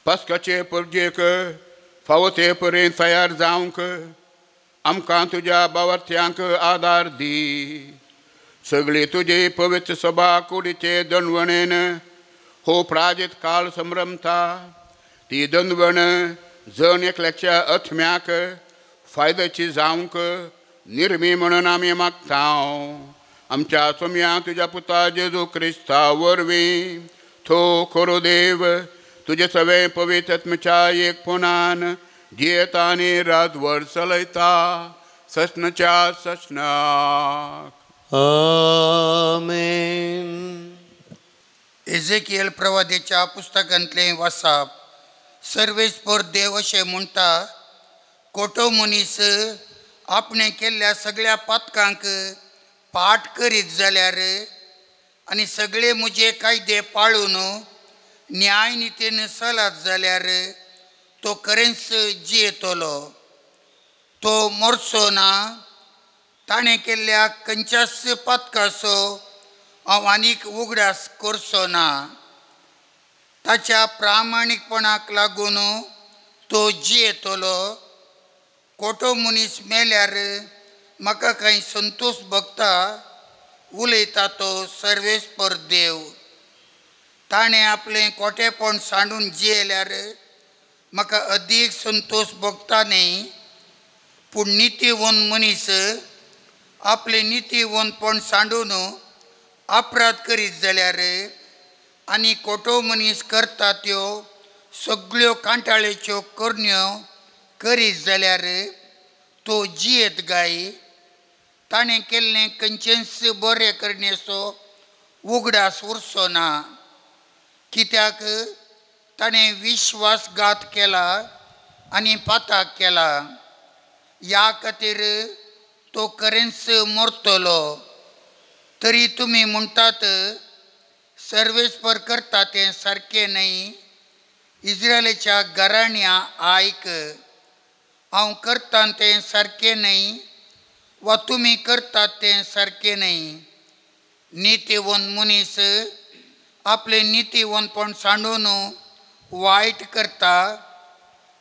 पास्काचे परजेक फावो ते पर्यंत तयार जावंक आमकां तुज्या बावार्थ्यांक आदार दी. सगळी तुजी पवित्र सभा कुडीचे दणवणेन हो प्राजीत काळ संभ्रमता. ती दणवण जण एकल्याच्या आत्म्याक फायद्याची जावंक निर्मी म्हणून आमी मागता. आमच्या सोम्या तुज्या पुता जेजू क्रिस्ता वरवीं थो खरो देव तुजे सगळे पवित्र आत्म्याच्या एकपणान जियेता आनी रातभर चलयता ससनच्या ससनाक. आमेन. एजेकिएल प्रवादीच्या पुस्तकांतलें वाचप सर्वेस्पर देव अशें म्हणटा, खोटो मनीस आपणे केल्ल्या सगळ्या पातकांक पाठ करीत जाल्यार आनी सगळे म्हजे कायदे पाळून न्याय नितीन चलत जाल्यार तो खरेंच जियेतलो. तो मरचो ना. ताणें केल्ल्या खंयच्याच पातकाचो हांव आनीक उगडास करचो ना. ताच्या प्रामाणीकपणाक लागून तो जियेतलो. खोटो मनीस मेल्यार म्हाका कांय संतोश भोगता, उलयता तो सर्वेस्पर देव. ताणें आपलें खोटेपण सांडून जियेल्यार म्हाका अदीक संतोश भोगता न्ही. पूण नितीवन मनीस आपलें नितीवनपण सांडून अपराध करीत जाल्यार आनी खोटो मनीस करता त्यो सगळ्यो कांटाळेच्यो करण्यो करीत जाल्यार तो जियेत गाय. ताणें केल्लें खंयचेंच बरें करणेचो उगडास उरचो ना. कित्याक ताणें विश्वासघात केला आनी पाताक केला. ह्या खातीर तो खरेंच मरतलो. तरी तुमी म्हणटात सर्वेस्पर करता तें सारकें न्ही. इस्रायेलाच्या घराण्या आयक, हांव करता तें सारकें न्ही वा तुमी करतात तें सारकें न्ही. नितीवन मनीस आपलें नितीवनपण सांडून वायट करता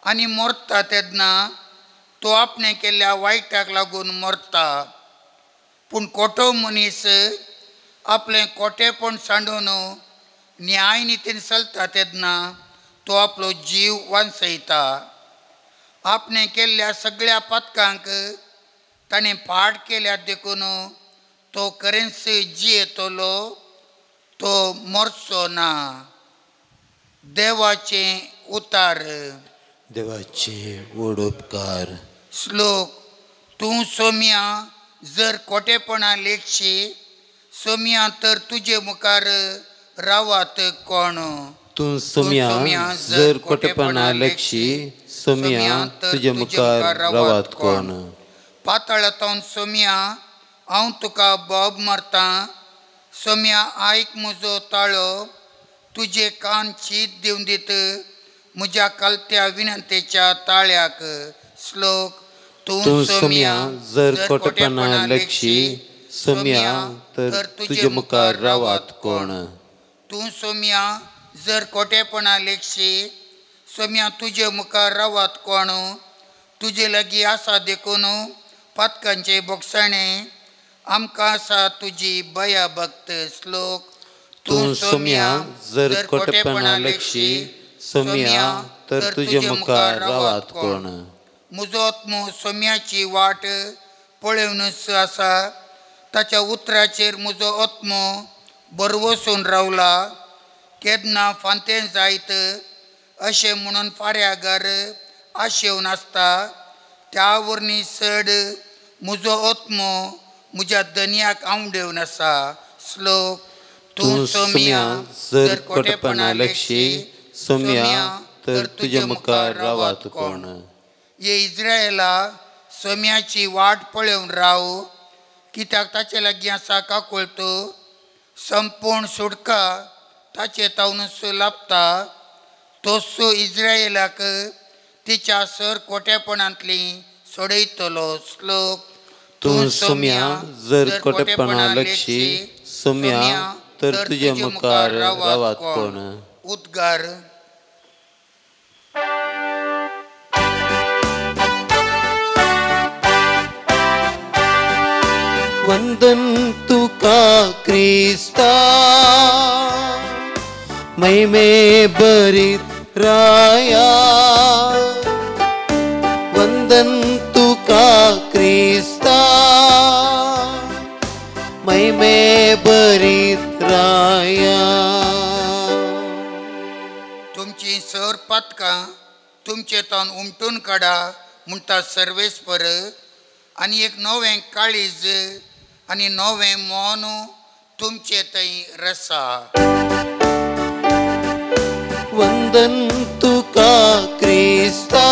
आनी मरता तेन्ना तो आपणें केल्ल्या वायटाक लागून मरता. पूण खोटो मनीस आपलें खोटेपण सांडून न्याय नितीन चलता तेन्ना तो आपलो जीव वांचयता. आपणें केल्ल्या सगळ्या पातकांक ताणें पाड केल्यात देखून तो खरेंच जियेतलो. तो मरचो ना. देवाचें उतार. देवाचे व्हड उपकार. श्लोक. तूं सोम्या जर खोटेपणा लेखशी, सोम्या तर तुजे मुखार रावात कोण. तूं सोम्या जर खोटेपणा लेखशी, सोम्या तुजे मुखार रावात कोण. पाताळांतून सोम्या हांव तुका बोब मारता. सोम्या आयक म्हजो ताळो. तुजे कान शीत दिवन दीत म्हज्या कालत्या विनंतेच्या ताळ्याक. श्लोक. तूं सोम्या जर खोटेपणा लेखशी, सोम्या तर तुजे मुखार रावात कोण. तूं सोम्या जर खोटेपणा लेखशी, सोम्या तुजे मुखार रावात कोण. तुजे लागीं आसा देखून पातकांचे बोगसाणें, आमकां आसा तुजी बया भक्त. श्लोक. तूं सोम्या जर खोटेपणा लेखशी, सोम्या तर तुजे मुखार रावात कोण. म्हजो आत्मो सोम्याची वाट पळयनूच आसा. ताच्या उतराचेर म्हजो आत्मो बरवसून रावला. केन्ना फांतें जायत अशें म्हणून फाऱ्यागार आशेवन आसता. त्या वरणी चड म्हजो आत्मो म्हज्या धन्याक आवडेवन आसा. श्लोक. तूं सोम्या जर खोटेपणा लेखशी, सोम्या तर तुजे मुखार रावात कोण. ये इस्रायेला, सोम्याची वाट पळोवन राव, कित्याक ताचे लागीं आसा काकूळतो. संपूर्ण सुटका ताचे तावनूच लाभता. तोच इस्रायेलाक तिच्या सर खोटेपणांतली सोडयतलो. श्लोक. तूं सोम्या जर खोटेपणा लेखशी, सोम्या तर तुजे मुखार रावात कोण. उद्गार. वंदन तुका क्रिस्ता, महिमे भरीत राया. वंदन तुका क्रिस्ता, महिमे भरीत राया. तुमची सर पातकां तुमचे तावन उमटून काडा म्हणटा सर्वेस्पर. आनी एक नवें काळीज आनी नवें मोन तुमचे थंय रसा. वंदन तुका तुका क्रिस्ता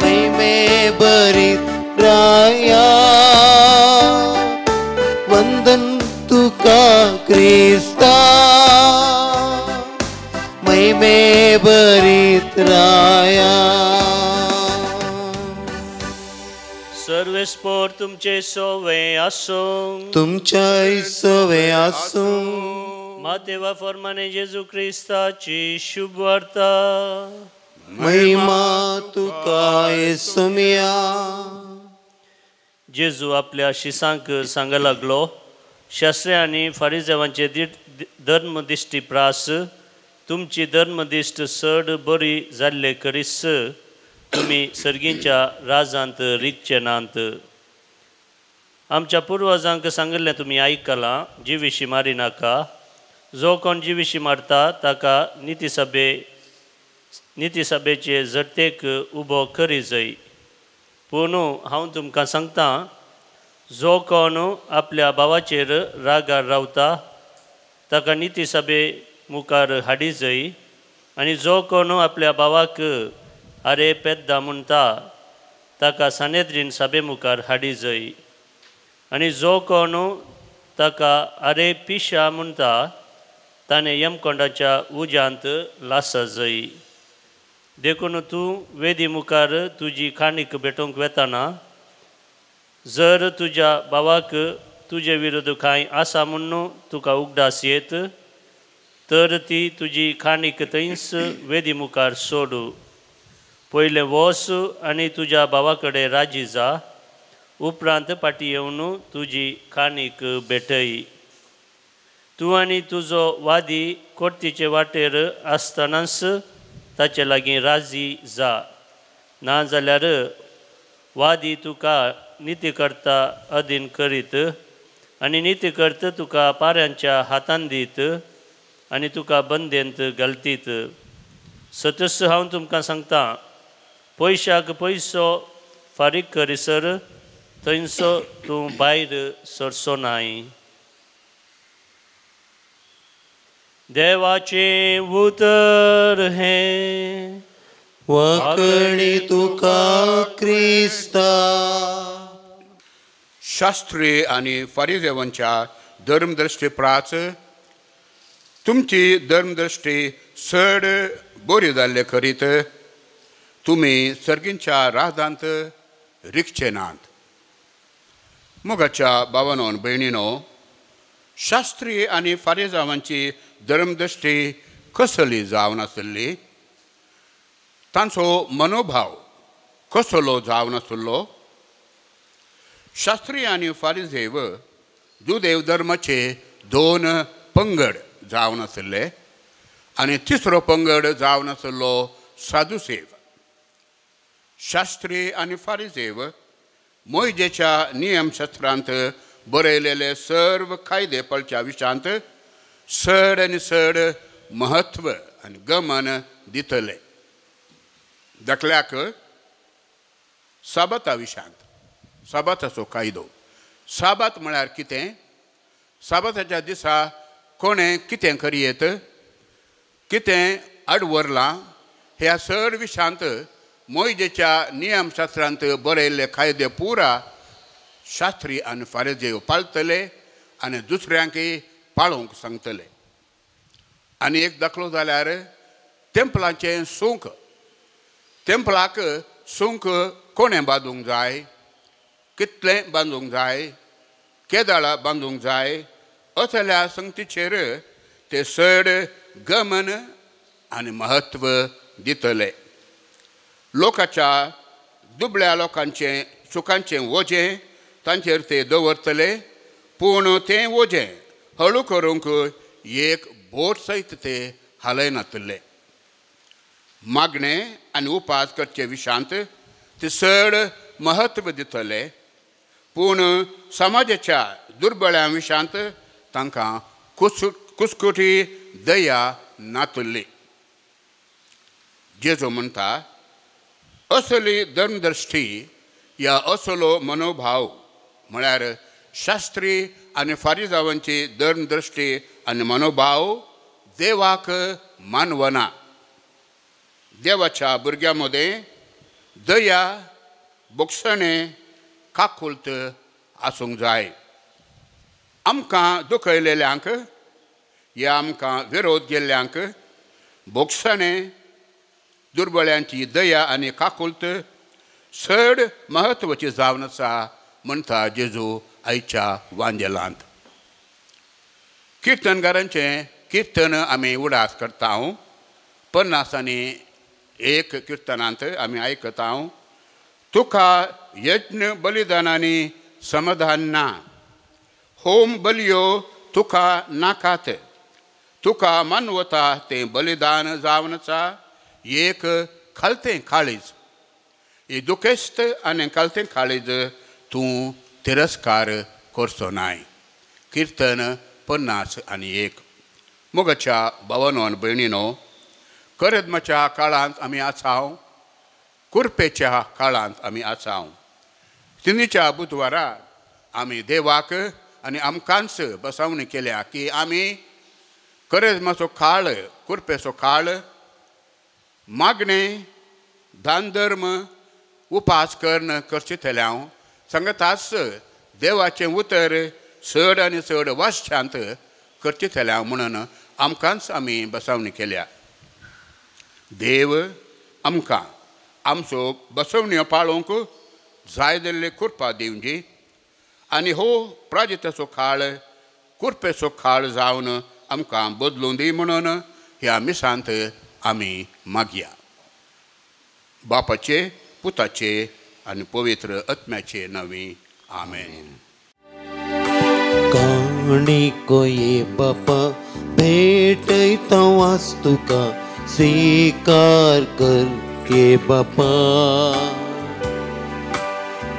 महिमे भरीत राया वंदन तुका क्रिस्ता महिमे भरीत राया सर्वेस्पोर तुमचे सोवे आसो तुमच्या सोवे आसो मातेवा फॉर्माने जेजू क्रिस्ताची शुभ वार्ता महिमा तुका येसुमिया जेजू आपल्या शिसांक सांगा लागलो शास्त्री आनी फारिजेवांचे धर्मदिश्टी प्रास तुमची धर्मदिश्ट चड बरी जाल्ले करीस तुम्ही सर्गींच्या राजांत रिगचे नांत आमच्या पुर्वजांक सांगिल्लें तुमी आयकलां जिविशी मारी नाका जो कोण जिविशी मारता ताका नितीसभेचे जरतेक उबो करी जाय पूण हांव तुमकां सांगता जो कोण आपल्या भावाचेर रागार रावता ताका नितीसभे मुखार हाडी जाय आनी जो कोण आपल्या भावाक आरे पेद्दा म्हणटा ताका सानेद्रीन सभे मुखार हाडी जाय आनी जो कोण ताका आरे पिशा म्हणटा ताणें यमकोंडाच्या उज्यांत लासा जाय देखून तूं वेदी मुखार तुजी खाणीक भेटोवंक वेताना जर तुज्या भावाक तुजे विरोध कांय आसा म्हणून तुका उगडास येत तर ती तुजी खाणीक थंयच वेदी मुखार सोड पयलें वच आनी तुज्या भावा कडेन राजी जा उपरांत फाटीं येवन तुजी खाणीक भेटय तूं आनी तुजो वादी कोर्टीचे वाटेर आसतनाच ताचे लागीं राजी जा नाजाल्यार वादी तुका नितीकर्ता अधीन करीत आनी नितीकर्ता तुका पाऱ्यांच्या हातान दीत आनी तुका बंदेंत घालतीत सतस हांव तुमकां सांगता पयशाक पयसो फारीक करिसर थंयसो तूं भायर सरचो नाय देवाचे उतर हे वाकडी तुका क्रिस्ता शास्त्री आनी फारिजेवांच्या धर्मदृश्टी प्राच तुमची धर्मदृश्टी चड बरी जाल्ले करीत तुमी सर्गींच्या राजांत रिगचे नात मोगाच्या भावानो भयणीनो शास्त्री आनी फारिजेवांची धर्मदृश्टी कसली जावन आसली तांचो मनोभाव कसलो जावन आसलो शास्त्री आनी फारिजेव जुदेव धर्माचे दोन पंगड जावन आसले आनी तिसरो पंगड जावन आसलो साधुसेव शास्त्री आनी फारिजेव मोइजेच्या नियमशास्त्रांत बरयलेले सर्व कायदे पळच्या विशांत चड आनी चड महत्व आनी गमन दितले दाखल्याक साबता विशांत साबताचो कायदो साबत म्हळ्यार कितें साबताच्या दिसा कोणें कितें करयेत कितें आडवरलां ह्या चड विशांत मोइजेच्या नियमशास्त्रांत बरयल्ले कायदे पुरा शास्त्री आनी फारिजेव पाळटले आनी दुसऱ्यांकय पाळोवंक सांगतले आनी एक दाखलो जाल्यार टेंपलाचें सूंक टेंपलाक सूंक कोणें बांदूंक जाय कितलें बांदूंक जाय केदाळां बांदूंक जाय असल्या संगतीचेर ते चड गमन आनी महत्व दितले लोकाच्या दुबळ्या लोकांचें सुखांचें वजें तांचेर ते दवरतले पूण तें वजें हळू करूंक एक बोट सयत ते हालयनातले मागणें आनी उपास करचे विशांत ते चड महत्व दितले पूण समाजाच्या दुर्बळ्यां विशांत तांकां कुसकुटी दया नातली जेजू म्हणटा असली धर्मदृश्टी या असलो मनोभाव म्हळ्यार शास्त्री आनी फारिजावांची धर्मदृश्टी आनी मनोभाव देवाक मानवना देवाच्या भुरग्यांमध्ये दया बोगसणे काकुलत आसूंक जाय. आमकां दुखयलेल्यांक या आमकां विरोध केल्ल्यांक बोगसणे दुर्बळ्यांची दया आनी काकुलत चड म्हत्वाची जावन आसा म्हणटा जेजू आयच्या वांजेलांत. किर्तनकारांचें किर्तन आमी उडास करता. 51 किर्तनांत आमी आयकता. तुका यज्ञ बलिदानांनी समाधान ना, होम बलियो तुका नाकात, तुका मानवता तें बलिदान जावन आसा एक खालतें काळीज. ही दुखेस्त आनी खालतें काळीज तूं तिरस्कार करचो नाय. किर्तन 51. मोगाच्या भावांनो आनी भयणीनो, करदमाच्या काळांत आमी आसाव, कुरपेच्या काळांत आमी आसाव. तिनीच्या बुधवारा आमी देवाक आनी आमकांच बसवणी केल्या की आमी करदमाचो काळ, कुरपेचो काळ मागणें, दान धर्म, उपास कर्ण करचे थेल्या सांगताच देवाचें उतर चड आनी चड वाश्यांत करचे थेल्या म्हणून आमकांच आमी बसवणी केल्या. देव आमकां आमचो बसवण्यो पाळोवंक जाय जाल्ली कृपा दिवची आनी हो प्राजिताचो काळ कुरपेचो काळ जावन आमकां बदलूं दी म्हणून ह्या मिसांत आमी मागया. बापाचे, पुताचे आनी पवित्र आत्म्याचे नवी. आमेन. काणिको ये बापा भेटयता वास तुका स्वीकार कर ये बापा.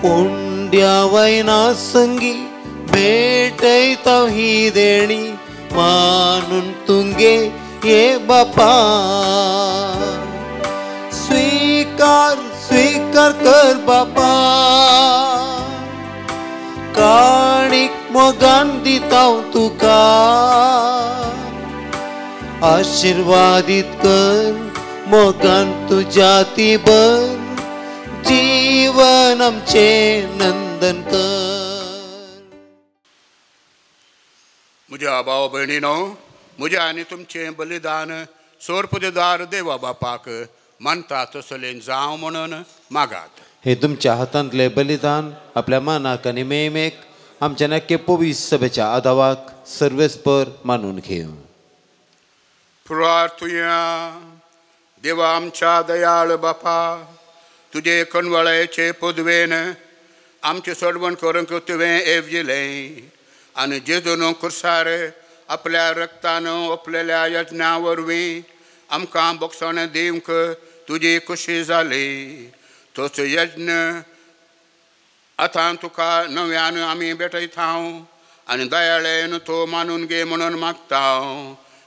पोंड्या वयना संगी भेटयता ही देणी मानून तुंगे ये बापा. स्वीकार स्वीकार कर बापा. काणीक मोगान दिता तुका आशीर्वादित कर मोगान तुझ्या ती बर जीवन आमचे नंदन कर. म्हज्या भाव भयणीनो, म्हजें आनी तुमचें बलिदान सोरपुदेदार देवा बापाक मानता तसलें जावं म्हणून मागात. हे तुमच्या हातांतले बलिदान आपल्या मानाक आनी मेमेक आमच्या नक्की पवित्र सभेच्या आदावाक सर्वेस्पर मानून घेव. प्रार्थुया. देवा आमच्या दयाळ बापा, तुजे कणवळेचे पदवेन आमचे सोडवण करूंक तुवें येवजिलें आनी जेजून कुर्सार आपल्या रक्तान ओपलेल्या यज्ञा वरवीं आमकां बक्षण दिवंक तुजी खुशी जाली. तोच यज्ञ आतां तुका नव्यान आमी भेटयता आनी दयाळेन तो मानून घे म्हणून मागता.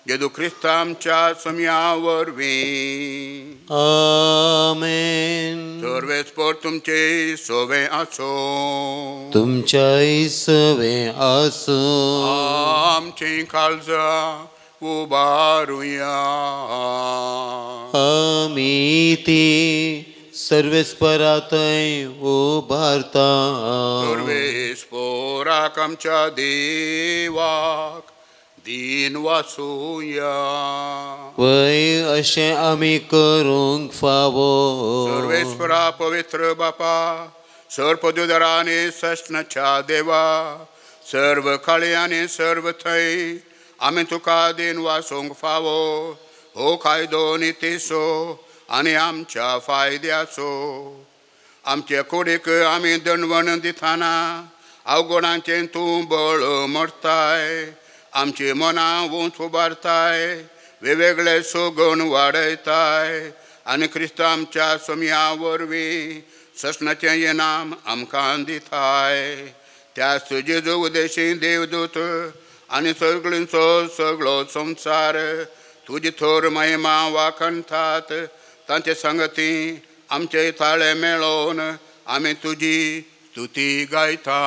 जेजू क्रिस्त आमच्या सम्या वरवीं. आमेन. सर्वेस्पर तुमचे सोवे आसो. तुमच्याय सवे आसो. आमची काळजां उबारुया. आमी ती सर्वेस्परातय उबारता. सर्वेस्पराक आमच्या देवाक दीन वासुया. वय अशें आमी करूंक फावो. सर्वेस्परा पवित्र बापा, सर्वपदुदारा आनी सस्नाच्या देवा, सर्व काळी आनी सर्व थंय आमी तुका दीन वासूंक फावो. हो कायदो नितीसो आनी आमच्या फायद्याचो. आमचे कुडीक आमी दंडवण दितना अवगुणांचें तूं बळ मरताय. आमची मनां उंच उबारताय, वेगवेगळे सुगूण वाडयताय आनी क्रिस्त आमच्या सम्या वरवीं सस्नाचें इनाम आमकां दिताय. त्याच जेजू उदेशी देवदूत आनी सगळींचो सगळो संवसार तुजी थोर महिमा वाखणटात. तांचे संगती आमचे ताळे मेळोवन आमी तुजी स्तुती गायता.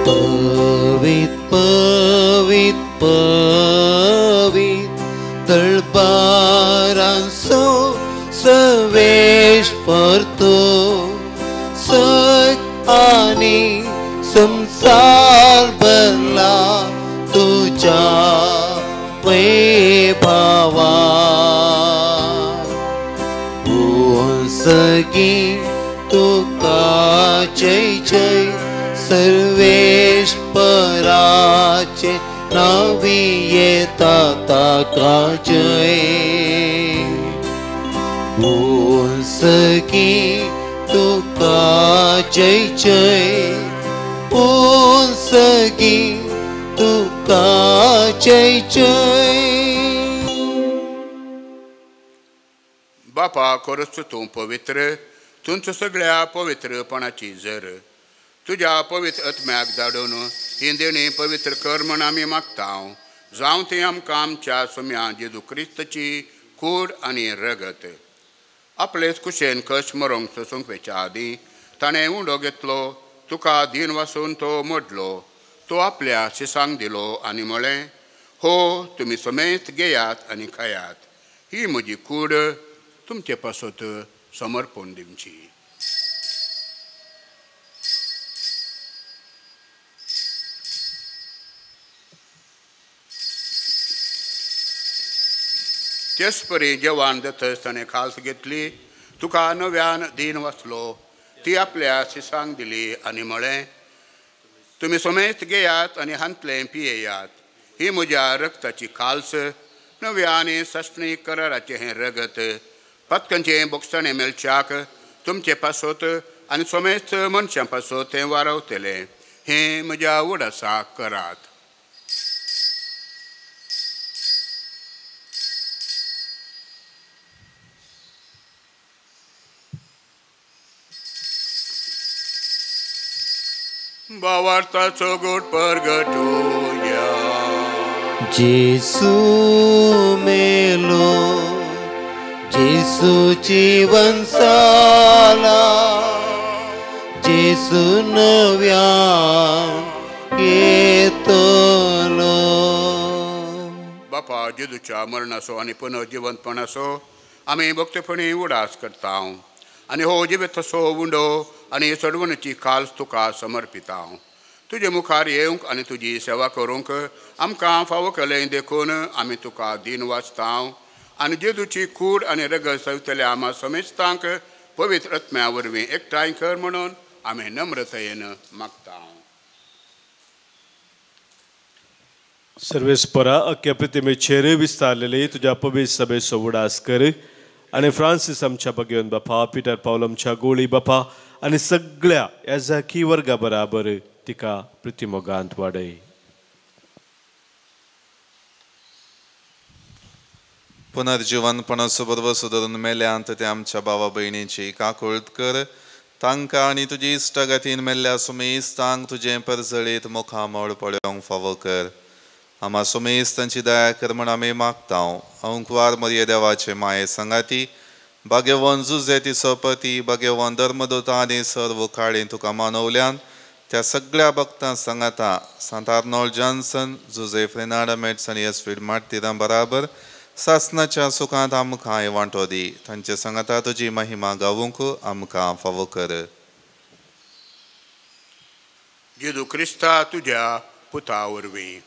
पवित्र पवित्र पवित्र तळपा सो सवेश परतो सग आणि संसार भरला तुझ्या वैभवा सगी तुका जय जय सर्वेश पराचे नावी येता ताका जय सगी तुका जय जय सगी तुका जय जय. बापा खरोच तूं पवित्र तुमच्या सगळ्या पवित्रपणाची जर तुझ्या पवित्र आत्म्याक धाडून ही देणी पवित्र कर म्हण आमी मागता जावं ती आमकां आमच्या सोम्या जेजू क्रिस्ताची कूड आनी रगत. आपलेच कुशेन कश मरोंक सोसूंक वेच्या आदीं ताणें उंडो घेतलो तुका दीन वासून तो मोडलो तो आपल्या शिसांक दिलो आनी म्हळें हो तुमी समेत घेयात आनी खायात ही म्हजी कूड तुमचे पासत समर्पण दिवची. तेच परी जेवण जातच ताणें खास घेतली तुका नव्यान दीन वाचलो ती आपल्या शिसांक दिली आनी म्हळें तुमी समेत घेयात आनी हांतलें पियेयात ही म्हज्या रक्ताची खालस नव्या आनी सश्णी कराराचें हें रगत पत्कांचें बोगसणें मेलच्याक तुमचे पासत आनी समेत मनशां पासत हें वारवतलें हें म्हज्या उडासाक करात. भावार्थाचो गोड परगटूया. जेसू मेलो जेसू जीवन साला जेसू नव्यान येतलो. बापा जेजूच्या मरणाचो आनी पुनर्जिवंतपणाचो आमी भक्तपणी उडास करता आनी हो जिबेथसो उंडो आनी सडवणीची खाल तुका समर्पिता. तुजे मुखार येवंक आनी तुजी सेवा करूंक आमकां फावो केलें देखून आमी तुका दीन वाचता आनी जेजूची कूड आनी रगत सवितल्या आमा समेस्तांक पवित्र आत्म्या वरवीं एकठांय कर म्हणून आमी नम्रतायेन मागता. सर्वेस्परा अख्ख्या प्रतिमेचेर विस्तारलेली तुझ्या पवित्र सभेचो उडास कर आनी फ्रांसीस आमच्या भगिवन बापा पिटर पावल आमच्या गोळी बापा आनी सगळ्या याजाकी वर्गा बराबर तिका प्रतिमोगांत वाडय. पुनर्जिवनपणाचो बरोबर सुदारून मेल्यांत ते आमच्या भावा भयणीची काकुळट कर तांकां आनी तुजी इश्टगतीन मेल्ल्या सुमेस्तांक तुजें परजळीत मुखामोळ पळोवंक फावो कर. आमा सुमेस्तांची दया कर म्हण आमी मागता. अंकवार मर्ये देवाचे माये संगाती भाग्यवन जुजे तिचो पती भाग्यवन धर्मदूत आनी सर्व काळीं तुका मानवल्यान त्या सगळ्या भक्तां सांगाता सांत आर्नोल्ड जॉन्सन जुझेफ रेनार्डो मेट्स आनी एस्फीड मार्टिरां बराबर सासनाच्या सुखांत आमकां वांटो दी. तांचे सांगाता तुजी महिमा गावूंक आमकां फावो कर. जेजू क्रिस्ता तुज्या पुता वरवीं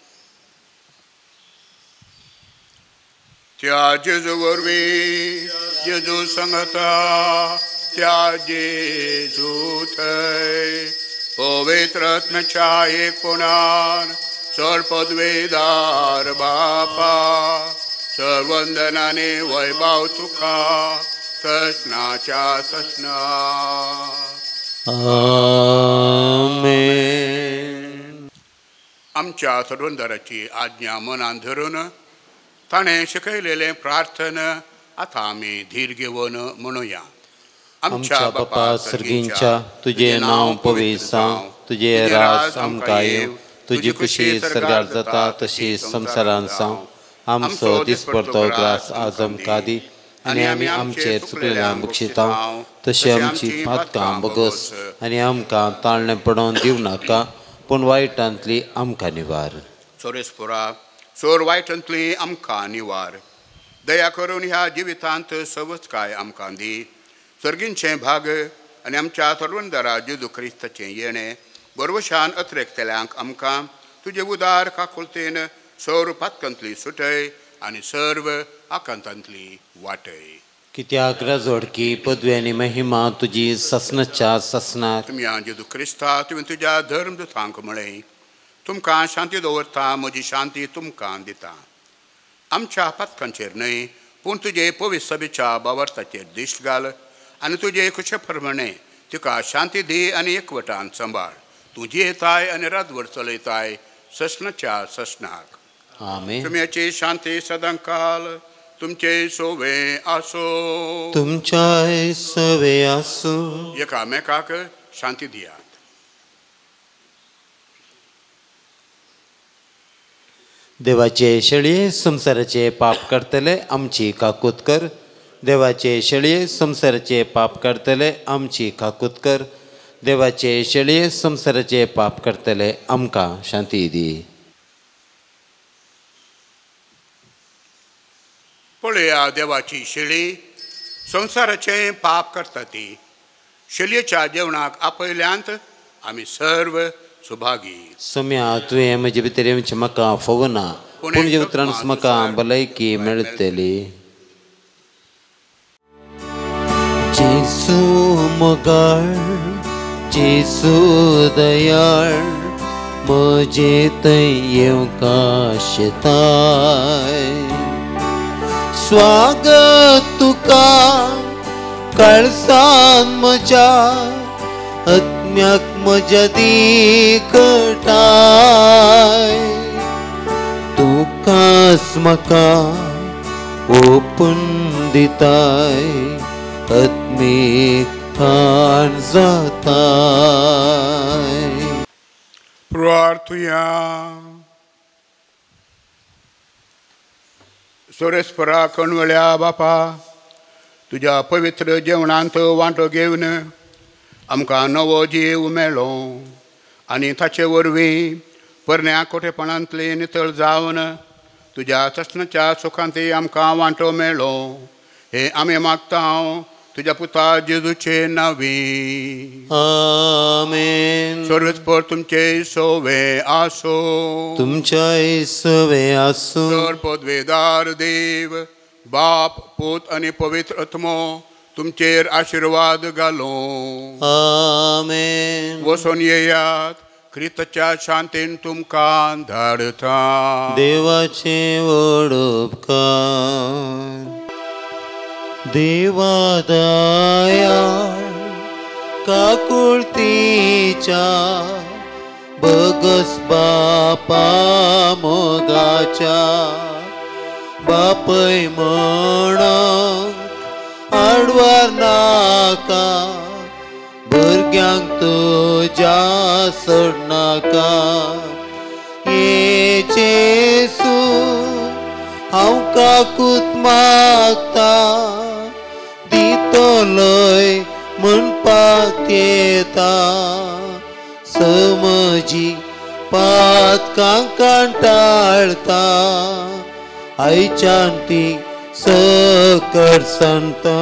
त्या जेजू वरवीं जेजू सांगता त्या जेजू थंय पवित्र आत्म्याच्या एकपणान सरपदवेदार बापा सर्वंदनाने वैभव तुका ससनाच्या ससना. आमेन. आमच्या सर्वंदराची आज्ञा मनान धरून ताणें शिकयलेलें प्रार्थना आतां आमी धीर घेवन म्हणुया. आमच्या बापा सर्गींच्या तुझे नांव पवित्र जावं तुझे राज आमकां येव तुजी कुशी सर्गार जाता तशी संवसारांत जावं. आमचो दिसपडतो ग्रास आज आमकां दी आनी आमी आमचेर चुकलेल्यांक बक्षिता तशी आमची पातकां बगस आनी आमकां ताळणें पडोवन दिवं नाका पूण वायटांतली आमकां निवार. सोरेस्पुरा सोर वायटांतली आमकां निवार. दया करून ह्या जिवितांत सवच काय आमकां दी. सर्गींचे भाग आनी आमच्या सर्वंदरा जेजू क्रिस्ताचें येणें बरवशान अत्रेकतेल्यांक आमकां तुजे उदार काकुलतेन सर्व पातकांतली सुटय आनी सर्व आकांतांतली वाटय. कित्याक राजोडकी पदवी आनी महिमा तुजी ससनच्या ससनार. तुमी जेजू क्रिस्ता तुवें तुज्या धर्मदुतांक म्हळें, तुमकां शांती दवरता, म्हजी शांती तुमकां दिता. आमच्या पातकांचेर न्हय पूण तुजे पवित्र सभेच्या बावर्ताचेर दिश्ट घाल आनी तुजे खुशे प्रमाणे तिका शांती दी आनी एकवटान सांबाळ. तूं जियेताय आनी रातभर चलयताय ससनाच्या ससनाक. आमेन. तुमची शांती सदांकाल तुमचे सोवे आसो. तुमच्या सवे आसो. एकामेकाक शांती दियात. देवाचे शेळये संसाराचे पाप करतले आमची काकूत कर. देवाचे शेळये संसाराचे पाप करतले आमची काकूत कर. देवाचे शेळये संसाराचे पाप करतले आमकां शांती दी. पळया देवाची शेळी संसाराचे पाप करता ती. शेळयेच्या जेवणाक आपयल्यांत आमी सर्व सुभागी. सोम्या तुवें म्हजे भितर येवचें म्हाका फोवना, पूण जेवत्रान म्हाका भलायकी मेळटली. जेसू मोगाळ, जेसू दयाळ, म्हजे थंय येवंका शेताय. स्वागत तुका कळसान म्हज्या आत्म्याक म्हज्या दिकटाय. तुकाच म्हाका ओपून दिताय, आत्मीक खाण जाताय. प्रार्थुया. सोरेस्परा कणवळ्या बापा, तुज्या पवित्र जेवणांत वांटो घेवन आमकां नवो जीव मेळ्ळो आनी ताचे वरवीं परण्या कोठेपणांतली नितळ जावन तुज्या ससनाच्या सुखांती आमकां वांटो मेळ्ळो. हे आमी मागता तुज्या पुता जेजूचे नांवी. आमेन. सर्वेस्पर तुमचे सोवे आसो. तुमच्या सवे आसो. तर पदवेदार देव बाप, पूत आनी पवित्र आत्मो तुमचेर आशीर्वाद घालो. आमेन. वसोन येयात, क्रिस्ताच्या शांतीन तुमकां धाडता. देवाचे व्हड उपकार. देवा दयाळ काकुळतीच्या बगस बापा मोगाच्या. बापय म्हणक आडवार नाका, भुरग्यांक तुज्या सोडनाका. येचेसू हांव काकूत मागता, दितोलय म्हणपाक येता. समजी पातकां कंटाळता, आयच्यान ती सकट सांगता.